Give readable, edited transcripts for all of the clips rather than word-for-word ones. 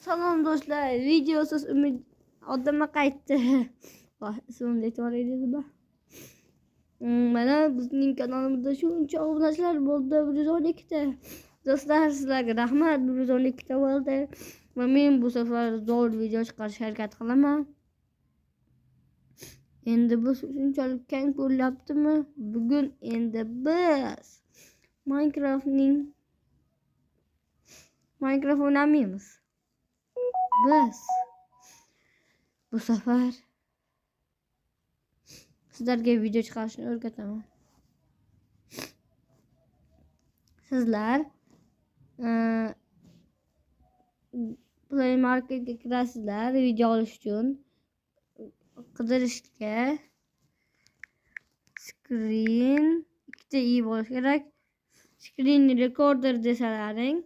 Salom do'stlar, videosiz umid odamga qaytdi. Voy, ismimni aytib edingizmi? Mana bizning kanalimizda shuncha obunachilar bo'ldi, 112 ta. Do'stlar, sizlarga rahmat, 112 ta bo'ldi. Va men bu safar zo'r video chiqarishga harakat qilaman. Endi bu shunchalik keng bo'lyaptimi? Bugun endi biz Minecraft o'ynamaymiz. Biz bu safar sizlarga video chiqarishni o'rgataman. Sizlar Play Marketga kirasizlar, video olish uchun qidirishga screen ikkita i bo'lishi kerak. Screen recorder desalaring,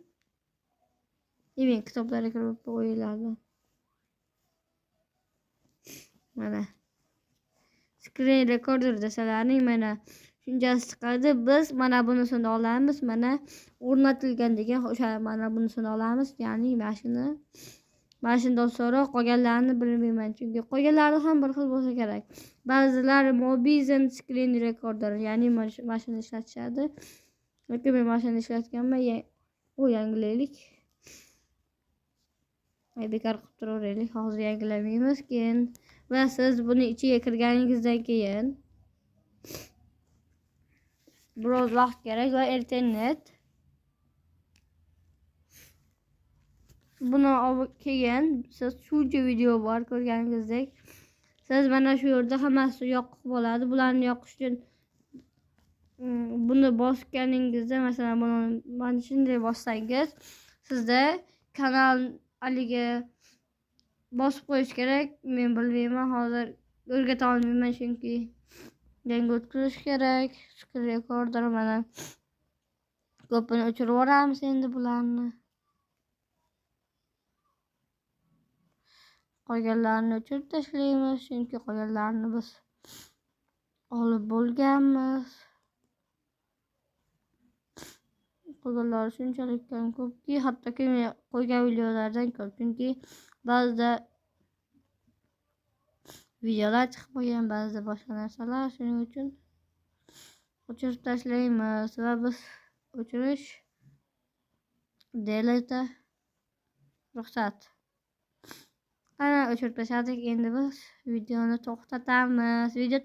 men kitoblarga kirib qo'yiladi. Mana screen recorder desalaring, mana shunchasi chiqadi. Biz mana bunisini olamiz. Mana o'rnatilgan degan o'sha mana bunisini olamiz. Ya'ni mashinadan sonra qolganlarini bilmayman, chunki qolganlari ham bir xil bo'lsa kerak. Ba'zilari Mobizen screen recorder, ya'ni mashina ishlatishadi. Lekin men mashina ishlatganman, u yangilaylik. Bekor qilib turaveraylik, hozir yangilamaymiz. Keyin va siz buni ichiga kirganingizdan keyin biroz vaqt kerak va internet. Buni olib keyin siz shuncha video bor ko'rganingizdek, siz mana shu yerda hammasi yoqiq bo'ladi. Bularni yoqish uchun buni bosganingizda, masalan buni mana shunday bossangiz, sizda kanal aliga bosib qo'yish kerak. Men bilmayman, hozir o'rgata olmayman, chunki yangi o'tkazish kerak. Screen recorder mana ko'pini o'chirib yuboramiz endi bularni. Qolganlarini o'chirib tashlaymiz, chunki qolganlarini biz olib bo'lganmiz. Qolganlari shunchalik ko'pki, hattoki men qo'ygan videolardan ko'p, chunki ba'zida videolar chiqib qolgan, ba'zida boshqa narsalar. Shuning uchun o'chirib tashlaymiz va biz o'chirish delete ruxsat. Ana o'chirib tashladik. Endi biz videoni to'xtatamiz. Video